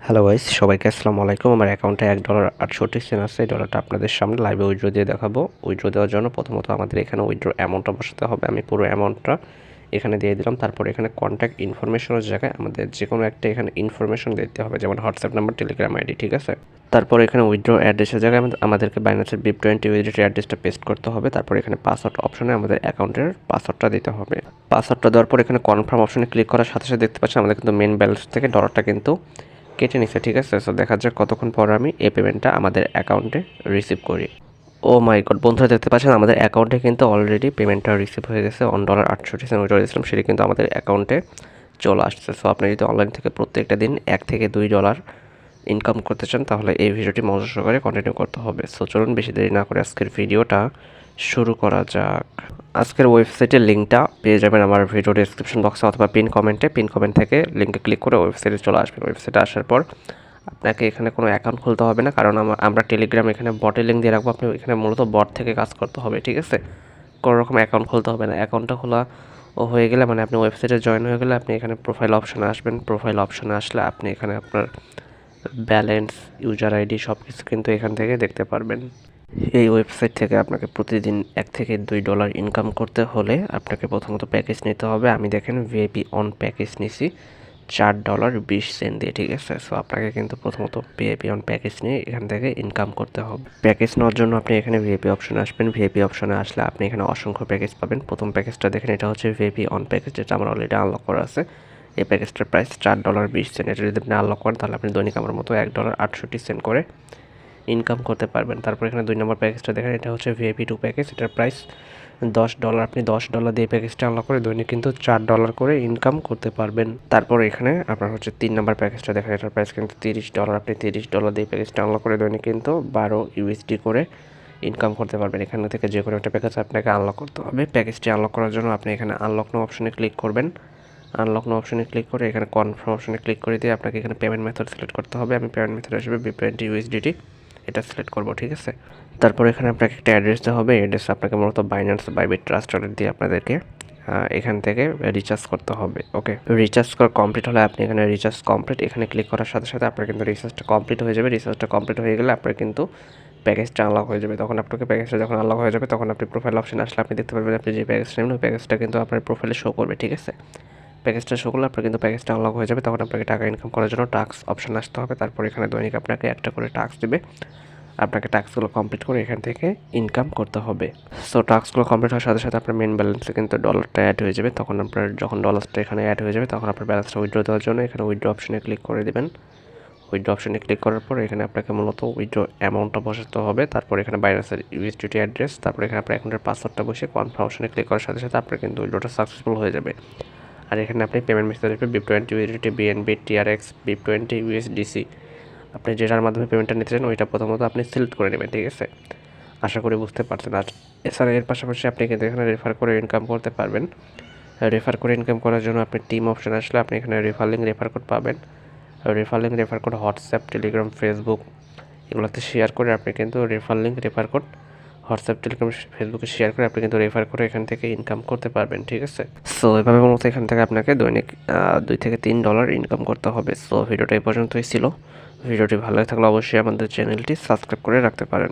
Hello guys, সবাইকে আসসালামু আলাইকুম। আমার অ্যাকাউন্টে $1.68 আছে। এই ডলারটা আপনাদের সামনে লাইভে উইথড্র দিয়ে দেখাবো। উইথড্র দেওয়ার জন্য প্রথমত আমাদের এখানে উইথড্র অ্যামাউন্টটা বসাতে হবে। আমি পুরো অ্যামাউন্টটা এখানে দিয়ে দিলাম। তারপর এখানে কন্ট্যাক্ট ইনফরমেশনের জায়গায় আমাদের যে কোনো একটা এখানে ইনফরমেশন দিতে হবে, যেমন হোয়াটসঅ্যাপ নাম্বার, টেলিগ্রাম আইডি, ঠিক আছে। তারপর এখানে উইথড্র অ্যাড্রেসের জায়গায় আমাদেরকে বাইন্যান্সের BIP20 USDT অ্যাড্রেসটা পেস্ট করতে হবে। তারপর এখানে পাসওয়ার্ড অপশনে আমাদের অ্যাকাউন্টের পাসওয়ার্ডটা দিতে হবে। পাসওয়ার্ডটা দেওয়ার পর এখানে কনফার্ম অপশনে ক্লিক করার সাথে সাথে দেখতে পাচ্ছেন আমাদের কিন্তু মেন ব্যালেন্স থেকে ডলারটা কিন্তু কেটে নিছে, ঠিক আছে। সো দেখা যাক কতক্ষণ পর আমি এই পেমেন্টটা আমাদের অ্যাকাউন্টে রিসিভ করি। ও মাই গড, বন্ধুরা দেখতে পাচ্ছেন আমাদের অ্যাকাউন্টে কিন্তু অলরেডি পেমেন্টটা রিসিভ হয়ে গেছে। $1.68 উইথড্র দিয়েছিলাম, সেটি কিন্তু আমাদের অ্যাকাউন্টে চলে আসছে। সো আপনি যদি অনলাইন থেকে প্রত্যেকটা দিন $1 থেকে $2 ইনকাম করতে চান তাহলে এই ভিডিওটি মনোযোগ সহকারে কন্টিনিউ করতে হবে। সো চলুন বেশি দেরি না করে আজকের ভিডিওটা শুরু করা যাক। আজকের ওয়েবসাইটের লিঙ্কটা পেয়ে যাবেন আমার ভিডিও ডেসক্রিপশন বক্সে অথবা পিন কমেন্টে। পিন কমেন্ট থেকে লিঙ্কে ক্লিক করে ওয়েবসাইটে চলে আসবেন। ওয়েবসাইটে আসার পর আপনাকে এখানে কোনো অ্যাকাউন্ট খুলতে হবে না, কারণ আমরা টেলিগ্রাম এখানে বটের লিঙ্ক দিয়ে রাখবো। আপনি এখানে মূলত বট থেকে কাজ করতে হবে, ঠিক আছে। কোনো রকম অ্যাকাউন্ট খুলতে হবে না। অ্যাকাউন্টটা খোলা হয়ে গেলে মানে আপনি ওয়েবসাইটে জয়েন হয়ে গেলে আপনি এখানে প্রোফাইল অপশানে আসবেন। প্রোফাইল অপশানে আসলে আপনি এখানে আপনার ব্যালেন্স, ইউজার আইডি সব কিছু কিন্তু এখান থেকে দেখতে পারবেন। এই ওয়েবসাইট থেকে আপনাকে প্রতিদিন $1 থেকে $2 ইনকাম করতে হলে আপনাকে প্রথমত প্যাকেজ নিতে হবে। আমি দেখেন ভিআইপি অন প্যাকেজ নিছি $4.20 দিয়ে, ঠিক আছে। সো আপনাকে কিন্তু প্রথমত ভিআইপি অন প্যাকেজ নিয়ে এখান থেকে ইনকাম করতে হবে। প্যাকেজ নেওয়ার জন্য আপনি এখানে ভিআইপি অপশনে আসবেন। ভিআইপি অপশনে আসলে আপনি এখানে অসংখ্য প্যাকেজ পাবেন। প্রথম প্যাকেজটা দেখেন, এটা হচ্ছে ভিআইপি অন প্যাকেজ, যেটা আমার অলরেডি আনলক করা আছে। এই প্যাকেজটার প্রাইস $4.20। এটা যদি আপনি আনলক করেন তাহলে আপনি দৈনিক আমার মতো $1.68 করে ইনকাম করতে পারবেন। তারপর এখানে 2 নম্বর প্যাকেজটা দেখেন, এটা হচ্ছে ভিআইপি 2 প্যাকেজ। এটার প্রাইস $10। আপনি $10 দিয়ে প্যাকেজটা আনলক করে দৈনিক কিন্তু $4 করে ইনকাম করতে পারবেন। তারপর এখানে আপনার হচ্ছে 3 নম্বর প্যাকেজটা দেখেন, এটার প্রাইস কিন্তু $30। আপনি $30 দিয়ে প্যাকেজটা আনলক করে দৈনিক কিন্তু 12 USD করে ইনকাম করতে পারবেন। এখান থেকে যে কোনো একটা প্যাকেজ আপনাকে আনলক করতে হবে। প্যাকেজটি আনলক করার জন্য আপনি এখানে আনলক নো অপশনে ক্লিক করবেন। আনলক নো অপশনে ক্লিক করে এখানে কনফার্ম অপশনে ক্লিক করে দিয়ে আপনাকে এখানে পেমেন্ট মেথড সিলেক্ট করতে হবে। আমি পেমেন্ট মেথড হিসেবে BIP20 USDT এটা সিলেক্ট করব, ঠিক আছে। তারপর এখানে আপনাকে একটা অ্যাড্রেস দেওয়া হবে। অ্যাড্রেস আপনাকে মূলত বাইন্যান্স, বাইবিট, ট্রাস্ট ওয়ালেট দিয়ে আপনাদেরকে এখান থেকে রিচার্জ করতে হবে। ওকে, রিচার্জ করা কমপ্লিট হলে আপনি এখানে রিচার্জ কমপ্লিট এখানে ক্লিক করার সাথে সাথে আপনার কিন্তু রিচার্জটা কমপ্লিট হয়ে যাবে। রিচার্জটা কমপ্লিট হয়ে গেলে আপনার কিন্তু প্যাকেজটা আনলক হয়ে যাবে। তখন আপনাকে প্যাকেজটা যখন আনলক হয়ে যাবে তখন আপনি প্রোফাইল অপশনে আসলে আপনি দেখতে পারবেন আপনি যে প্যাকেজটা নেবেন ওই প্যাকেজটা কিন্তু আপনার প্রোফাইলে শো করবে, ঠিক আছে। প্যাকেজটা শো করলে আপনার কিন্তু প্যাকেজটা আনলক হয়ে যাবে। তখন আপনাকে টাকা ইনকাম করার জন্য টাস্ক অপশন আসতে হবে। তারপর এখানে দৈনিক আপনাকে একটা করে টাস্ক দেবে। আপনাকে টাস্কগুলো কমপ্লিট করে এখান থেকে ইনকাম করতে হবে। সো টাস্কগুলো কমপ্লিট হওয়ার সাথে সাথে আপনার মেন ব্যালেন্সে কিন্তু ডলারটা অ্যাড হয়ে যাবে। তখন আপনার যখন ডলারটা এখানে অ্যাড হয়ে যাবে তখন আপনার ব্যালেন্সটা উইথড্র দেওয়ার জন্য এখানে উইথড্র অপশনে ক্লিক করে দেবেন। উইথড্র অপশনে ক্লিক করার পর এখানে আপনাকে মূলত উইথড্র অ্যামাউন্টটা বসাতে হবে। তারপর এখানে বাইন্যান্সের ইউএসডিটি অ্যাড্রেস, তারপর এখানে আপনার অ্যাকাউন্টের পাসওয়ার্ডটা বসে কনফার্ম অপশনে ক্লিক করার সাথে সাথে আপনার কিন্তু উইথড্রটা সাকসেসফুল হয়ে যাবে। আর এখানে আপনি পেমেন্ট মেথড হিসেবে BIP20 USDT, BNB, TRX, BIP20 USDC আপনি যেটার মাধ্যমে পেমেন্টটা নিতে চান ওইটা প্রথমত আপনি সিলেক্ট করে নেবেন, ঠিক আছে। আশা করি বুঝতে পারছেন। আর এছাড়া এর পাশাপাশি আপনি কিন্তু এখানে রেফার করে ইনকাম করতে পারবেন। রেফার করে ইনকাম করার জন্য আপনি টিম অপশন আসলে আপনি এখানে রেফার লিঙ্ক, রেফার কোড পাবেন। Refer link, refer code WhatsApp, Telegram, Facebook এগুলোতে শেয়ার করে আপনি কিন্তু refer link, refer code WhatsApp, Telegram, ফেসবুকে শেয়ার করে আপনি কিন্তু রেফার করে এখান থেকে ইনকাম করতে পারবেন, ঠিক আছে। সো এভাবে মূলত এখান থেকে আপনাকে দৈনিক $2 থেকে $3 ইনকাম করতে হবে। সো ভিডিওটা এই পর্যন্তই ছিল। ভিডিওটি ভালো লাগলে অবশ্যই আমাদের চ্যানেলটি সাবস্ক্রাইব করে রাখতে পারেন।